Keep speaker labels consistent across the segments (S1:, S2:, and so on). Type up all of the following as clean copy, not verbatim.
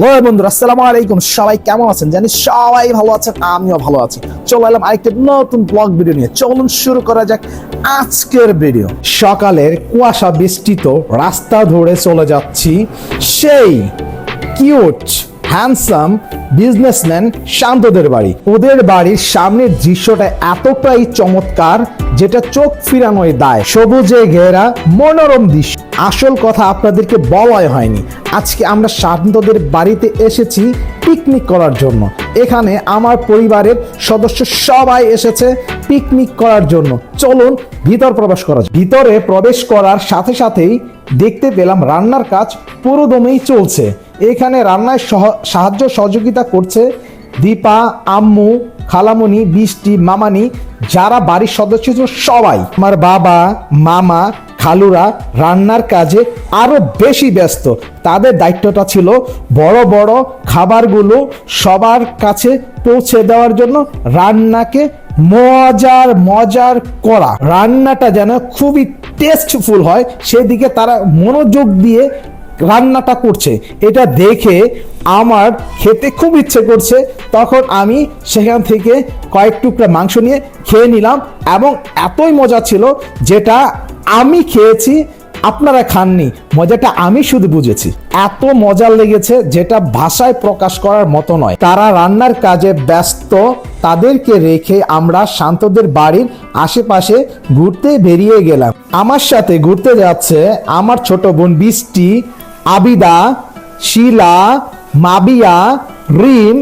S1: Hello বন্ধুরা, আসসালামু আলাইকুম। সবাই কেমন আছেন? জানি সবাই ভালো আছেন, আমিও ভালো আছি। চলে এলাম আরেকটা নতুন ব্লগ ভিডিও নিয়ে। চলুন শুরু করা যাক আজকের ভিডিও। সকালের কুয়াশা বৃষ্টিত রাস্তা ধরে চলে যাচ্ছি সেই কিউট হ্যান্ডসাম বিজনেসম্যান শান্তদের বাড়ি। ওদের বাড়ির সামনের দৃশ্যটা এতটাই চমৎকার যেটা চোখ ফিরানোই দায়। সবুজে ঘেরা মনোরম দৃশ্য। আসল কথা আপনাদেরকে বলাই হয়নি, আজকে আমরা শান্তদের বাড়িতে এসেছি পিকনিক করার জন্য। এখানে আমার পরিবারের সদস্য সবাই এসেছে পিকনিক করার জন্য। চলুন ভিতর প্রবেশ করা যাক। ভিতরে প্রবেশ করার সাথে সাথেই দেখতে পেলাম রান্নার কাজ পুরোদমেই চলছে। এখানে রান্নায় সাহায্য সহযোগিতা করছে দীপা, আম্মু, খালামণি, বৃষ্টি, মামানি, যারা বাড়ির সদস্য ছিল সবাই। আমার বাবা, মামা, খালুরা রান্নার কাজে আরো বেশি ব্যস্ত। তাদের দায়িত্বটা ছিল বড় বড় খাবারগুলো সবার কাছে পৌঁছে দেওয়ার জন্য রান্নাকে মজার করা। রান্নাটা যেন খুবই টেস্টফুল হয় সেদিকে তারা মনোযোগ দিয়ে রান্নাটা করছে। এটা দেখে আমার খেতে খুব ইচ্ছে করছে। তখন আমি সেখান থেকে কয়েক টুকরা মাংস নিয়ে খেয়ে নিলাম এবং এতই মজা ছিল যেটা আমি খেয়েছি আপনারা খাননি, মজাটা আমি শুধু বুঝেছি। এত মজা লেগেছে যেটা ভাষায় প্রকাশ করার মতো নয়। তারা রান্নার কাজে ব্যস্ত, তাদেরকে রেখে আমরা শান্তদের বাড়ির আশেপাশে ঘুরতে বেরিয়ে গেলাম। আমার সাথে ঘুরতে যাচ্ছে আমার ছোট বোন বৃষ্টি, আবিদা, শিলা, মাবিয়া, রিম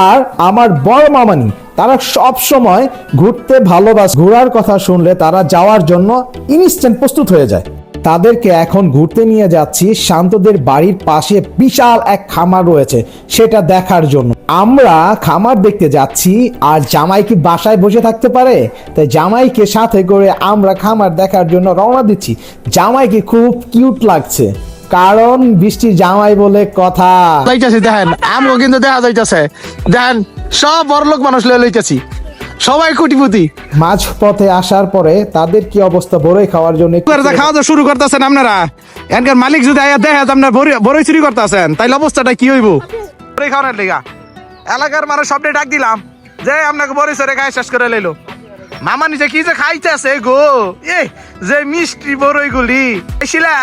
S1: আর আমার বড় মামানি। তারা সব সময় ঘুরতে ভালোবাসে। ঘোরার কথা শুনলে তারা যাওয়ার জন্য ইনস্ট্যান্ট প্রস্তুত হয়ে যায়। তাদেরকে এখন ঘুরতে নিয়ে যাচ্ছি শান্তদের বাড়ির পাশে বিশাল এক খামার রয়েছে সেটা দেখার জন্য। আমরা খামার দেখতে যাচ্ছি আর জামাই কি বাসায় বসে থাকতে পারে? তাই জামাইকে সাথে করে আমরা খামার দেখার জন্য রওনা দিচ্ছি। জামাইকে খুব কিউট লাগছে কারণ বৃষ্টির জামাই বলে কথা।
S2: দেখেন আমগো কিন্তু দেখা যাইতেছে, দেখেন সব বড়লোক মানুষ লইতেছি, সবাই কোটিপতি।
S1: মাঝ পথে আসার পরে তাদের কি অবস্থা বড়ই খাওয়ার জন্য
S2: খাওয়া দাওয়া শুরু করতেছেন আপনারা। এনকার মালিক যদি আয়া দেখে আপনার বড়ই চুরি করতেছেন তাইলে অবস্থাটা কি হইব? বড়ই খাওয়ানোর লেগা এলাকার মানুষ সবটাই ডাক দিলাম যে আপনাকে বড়ই চড়ে খাই শেষ করে লইলো। মামা নিচে কি যে খাইতেছে গো, এ যে মিষ্টি বড়ই গুলি শিলা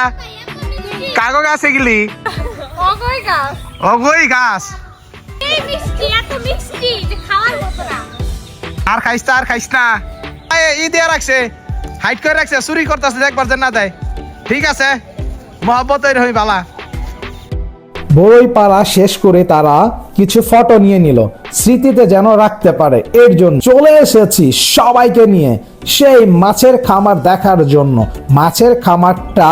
S2: কাগজ গাছে গেলি অগই গাছ আর খাইস না ই দিয়ে রাখছে, হাইট করে রাখছে, চুরি করতেছে একবার যেন না দেয়। ঠিক আছে, মহব্বত হই বালা।
S1: বড়ই পাড়া শেষ করে তারা কিছু ফটো নিয়ে নিল স্মৃতিতে যেন রাখতে পারে। এর জন্য চলে এসেছি সবাইকে নিয়ে সেই মাছের খামার দেখার জন্য। মাছের খামারটা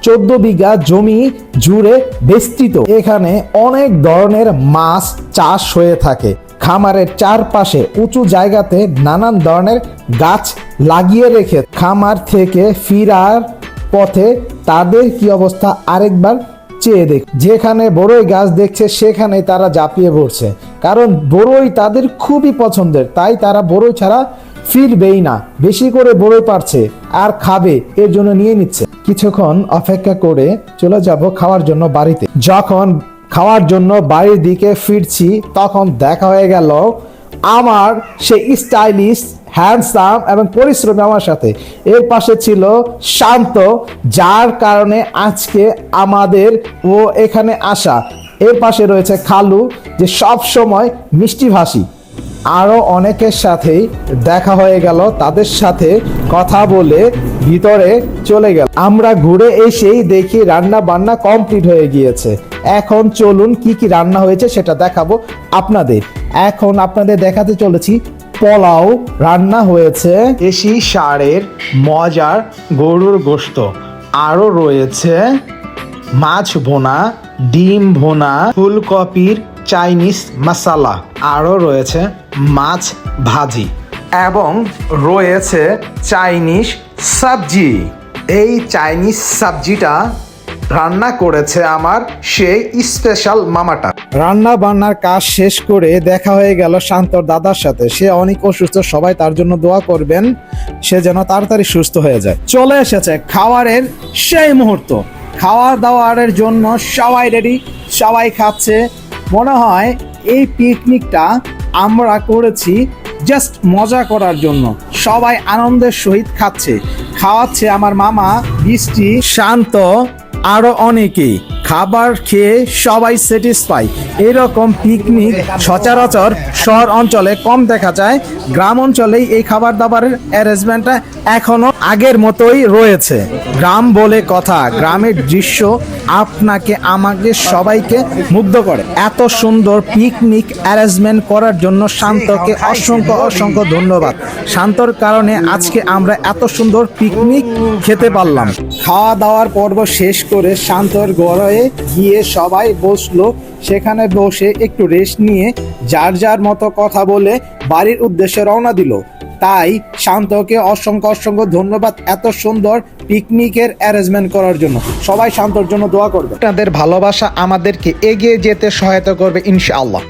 S1: 14 বিঘা জমি জুড়ে বিস্তৃত। এখানে অনেক ধরনের মাছ চাষ হয়ে থাকে। খামারের চারপাশে উঁচু জায়গাতে নানান ধরনের গাছ লাগিয়ে রেখে খামার থেকে ফিরার পথে তাদের কি অবস্থা আরেকবার চেয়ে দেখ। যেখানে বড়ই গাছ দেখছে সেখানে তারা ঝাঁপিয়ে পড়ছে, কারণ বড়ই তাদের খুবই পছন্দের। তাই তারা বড়ই ছাড়া ফিরবেই না। বেশি করে বড়ই পারছে আর খাবে, এর জন্য নিয়ে নিচ্ছে। কিছুক্ষণ অপেক্ষা করে চলে যাব খাওয়ার জন্য বাড়িতে। যখন খাওয়ার জন্য বাড়ির দিকে ফিরছি তখন দেখা হয়ে গেল আমার সেই স্টাইলিশ, হ্যান্ডসাম এবং পরিশ্রমী আমার সাথে। এর পাশে ছিল শান্ত, যার কারণে আজকে আমাদের ও এখানে আসা। এর পাশে রয়েছে খালু, যে সব সময় মিষ্টিভাষী। আরো অনেকের সাথেই দেখা হয়ে গেল, তাদের সাথে কথা বলে ভিতরে চলে গেল। আমরা ঘুরে এসেই দেখি রান্না বান্না কমপ্লিট হয়ে গিয়েছে। এখন চলুন কি কি রান্না হয়েছে সেটা দেখাবো আপনাদের। এখন আপনাদের দেখাতে চলেছি পোলাও রান্না হয়েছে, দেশি ষাঁড়ের মজার গরুর গোশত, আরো রয়েছে মাছ ভোনা, ডিম ভোনা, ফুলকপির চাইনিজ মশলা, আরো রয়েছে মাছ ভাজি এবং রয়েছে চাইনিজ সবজি। এই চাইনিজ সবজিটা রান্না করেছে আমার সেই স্পেশাল মামাটা। রান্না বান্নার কাজ শেষ করে দেখা হয়ে গেল শান্তর দাদার সাথে। সে অনেক অসুস্থ, সবাই তার জন্য দোয়া করবেন সে যেন তাড়াতাড়ি সুস্থ হয়ে যায়। চলে এসেছে খাবারের সেই মুহূর্ত। খাওয়া দাওয়ার জন্য সবাই রেডি, সবাই খাচ্ছে। মনে হয় এই পিকনিকটা আমরা করেছি জাস্ট মজা করার জন্য। সবাই আনন্দের সহিত খাওয়াচ্ছে আমার মামা, বৃষ্টি, শান্ত, আরো অনেকেই। খাবার খেয়ে সবাই স্যাটিসফাই। এরকম পিকনিক সচরাচর শহর অঞ্চলে কম দেখা যায়। গ্রাম অঞ্চলেই এই খাবার দাবারের অ্যারেঞ্জমেন্টটা এখনো আগের মতোই রয়েছে। গ্রাম বলে কথা, গ্রামের দৃশ্য আপনাকে আমাকে সবাইকে মুগ্ধ করে। এত সুন্দর পিকনিক অ্যারেঞ্জমেন্ট করার জন্য শান্তকে অসংখ্য ধন্যবাদ। শান্তর কারণে আজকে আমরা এত সুন্দর পিকনিক খেতে পারলাম। খাওয়া দাওয়ার পর্ব শেষ করে শান্তর ঘরে গিয়ে সবাই বসলো। সেখানে বসে একটু রেস্ট নিয়ে যার যার মতো কথা বলে বাড়ির উদ্দেশ্যে রওনা দিল। তাই শান্তকে অসংখ্য ধন্যবাদ এত সুন্দর পিকনিকের অ্যারেঞ্জমেন্ট করার জন্য। সবাই শান্তর জন্য দোয়া করবে। আপনাদের ভালোবাসা আমাদেরকে এগিয়ে যেতে সহায়তা করবে ইনশাআল্লাহ।